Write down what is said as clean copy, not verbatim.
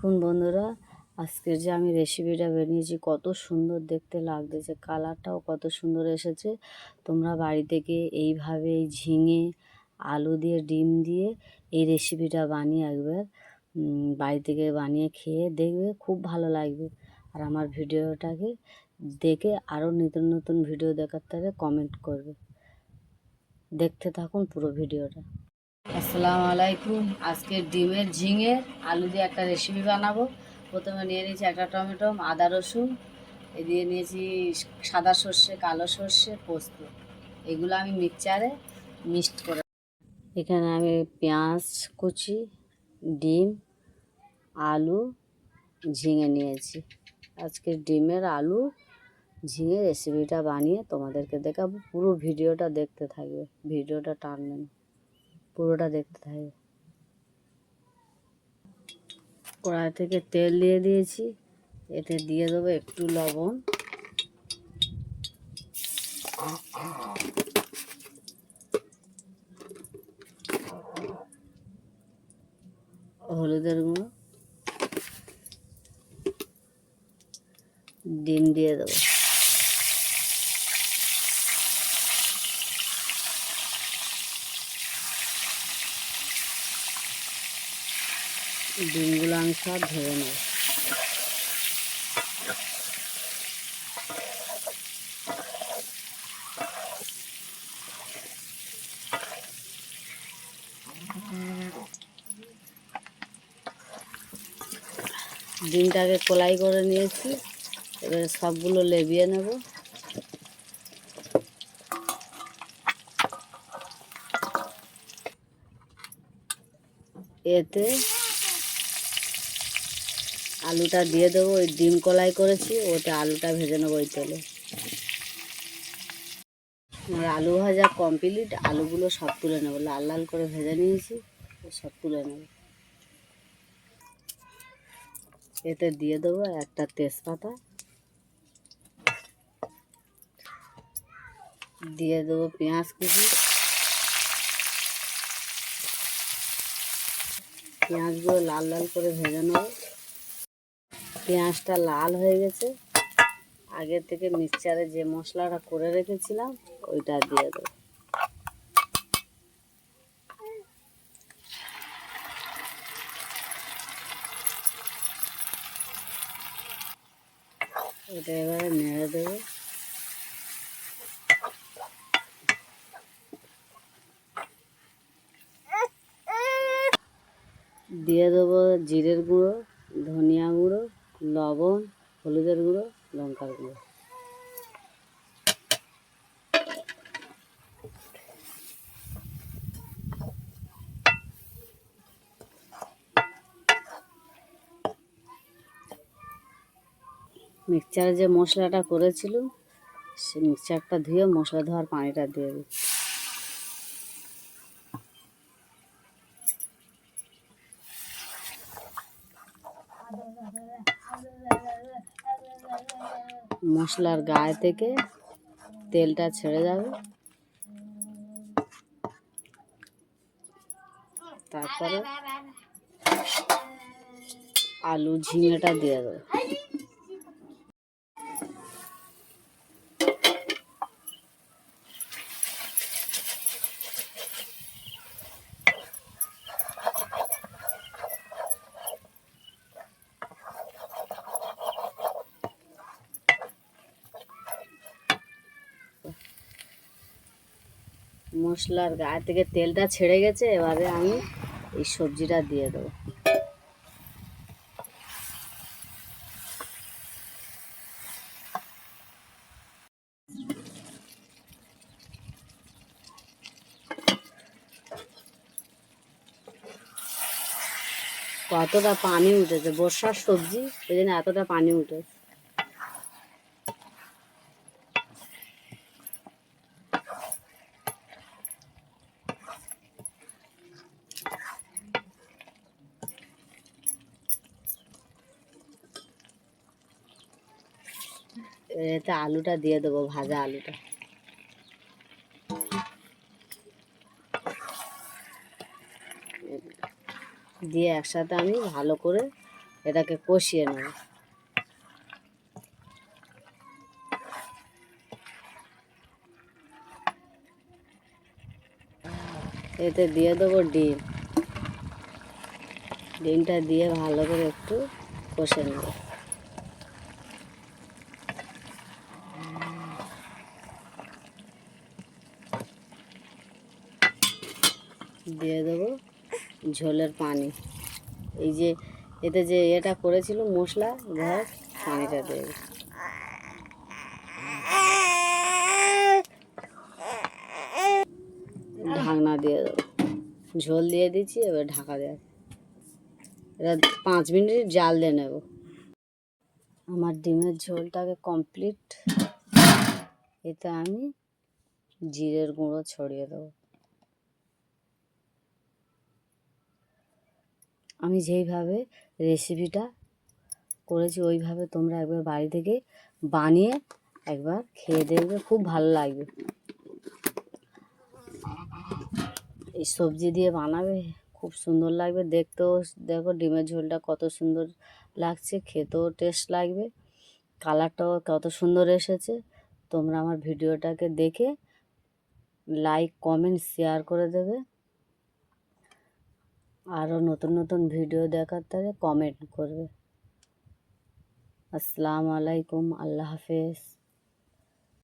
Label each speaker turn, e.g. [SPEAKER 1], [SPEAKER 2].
[SPEAKER 1] দেখুন বন্ধুরা, আজকের যে আমি রেসিপিটা বানিয়েছি কত সুন্দর দেখতে লাগতেছে, কালারটাও কত সুন্দর এসেছে। তোমরা বাড়ি থেকে এইভাবে এই ঝিঙে আলু দিয়ে ডিম দিয়ে এই রেসিপিটা বানিয়ে একবার বাড়ি থেকে বানিয়ে খেয়ে দেখবে, খুব ভালো লাগবে। আর আমার ভিডিওটাকে দেখে আরও নতুন নতুন ভিডিও দেখার থেকে কমেন্ট করবে। দেখতে থাকুন পুরো ভিডিওটা। আসসালামু আলাইকুম। আজকে ডিমের ঝিঙে আলু দিয়ে একটা রেসিপি বানাবো। প্রথমে নিয়ে নিয়েছি একটা টমেটো, আদা রসুন, দিয়ে নিয়েছি সাদা সর্ষে, কালো সর্ষে, পোস্ত। এগুলো আমি মিক্সচারে মিক্সড করে, এখানে আমি পেঁয়াজ কুচি, ডিম, আলু, ঝিঙে নিয়েছি। আজকে ডিমের আলু ঝিঙে রেসিপিটা বানিয়ে তোমাদেরকে দেখাবো। পুরো ভিডিওটা দেখতে থাকবে, ভিডিওটা টানবেন, পুরোটা দেখতে থাকবে। কড়াই থেকে তেল দিয়ে দিয়েছি, এতে দিয়ে দেবো একটু লবণ, হলুদের গুঁড়ো, ডিম দিয়ে দেবো। ডিমগুলো আমি সব ভেজে নেব। ডিমটাকে কলাই করে নিয়েছি, এবারে সবগুলো লেবিয়ে নেব। এতে আলুটা দিয়ে দেবো, ওই ডিম কলাই করেছি ওতে আলুটা ভেজে নেবো ওই তেলে। আমার আলু ভাজা কমপ্লিট, আলুগুলো সব তুলে নেবো, লাল লাল করে ভেজে নিয়েছি, সব তুলে নেব। এতে দিয়ে দেবো একটা তেজপাতা, দিয়ে দেবো পেঁয়াজ কুচি। পেঁয়াজগুলো লাল লাল করে ভেজে নেব। পেঁয়াজটা লাল হয়ে গেছে, আগে থেকে মিক্সচারে যে মশলাটা করে রেখেছিলাম ওইটা দিয়ে দেবো। এটা এবারে নেড়ে দেবো। দিয়ে দেবো জিরের গুঁড়ো, ধনিয়া গুঁড়ো, লবণ, হলুদের গুঁড়ো, লঙ্কার গুঁড়ো। মিক্সচারে যে মশলাটা করেছিল সে মিক্সচারটা ধুয়ে মশলা ধোয়ার পানিটা দিয়ে দিচ্ছি। মশলার গায়ে থেকে তেলটা ছেড়ে যাবে, তারপরে আলু ঝিঙেটা দিয়ে দেবো। মশলার গায়ে থেকে তেলটা ছেড়ে গেছে, এবারে আমি এই সবজিটা দিয়ে দেবো। কতটা পানি উঠেছে, বর্ষার সবজি ওই জন্য এতটা পানি উঠেছে। এতে আলুটা দিয়ে দেবো, ভাজা আলুটা। দিয়ে একসাথে আমি ভালো করে এটাকে কষিয়ে নেব। এতে দিয়ে দেবো ডিম। ডিমটা দিয়ে ভালো করে একটু কষে নেব। দিয়ে দেবো ঝোলের পানি। এই যে এতে যে এটা করেছিল মশলা, ধর পানিটা দেবে। ঢাকনা দিয়ে দেবো। ঝোল দিয়ে দিচ্ছি, এবার ঢাকা দেওয়া। এটা 5 মিনিট জাল দিয়ে নেব। আমার ডিমের ঝোলটাকে কমপ্লিট। এতে আমি জিরের গুঁড়ো ছড়িয়ে দেবো। আমি যেইভাবে রেসিপিটা করেছি ওইভাবে তোমরা একবার বাড়ি থেকে বানিয়ে একবার খেয়ে দেখবে, খুব ভালো লাগবে। এই সবজি দিয়ে বানাবে, খুব সুন্দর লাগবে দেখতেও। দেখো ডিমের ঝোলটা কত সুন্দর লাগছে, খেতেও টেস্ট লাগবে, কালারটাও কত সুন্দর এসেছে। তোমরা আমার ভিডিওটাকে দেখে লাইক কমেন্ট শেয়ার করে দেবে। আরও নতুন নতুন ভিডিও দেখার তাহলে কমেন্ট করবে। আসসালামু আলাইকুম, আল্লাহ হাফেজ।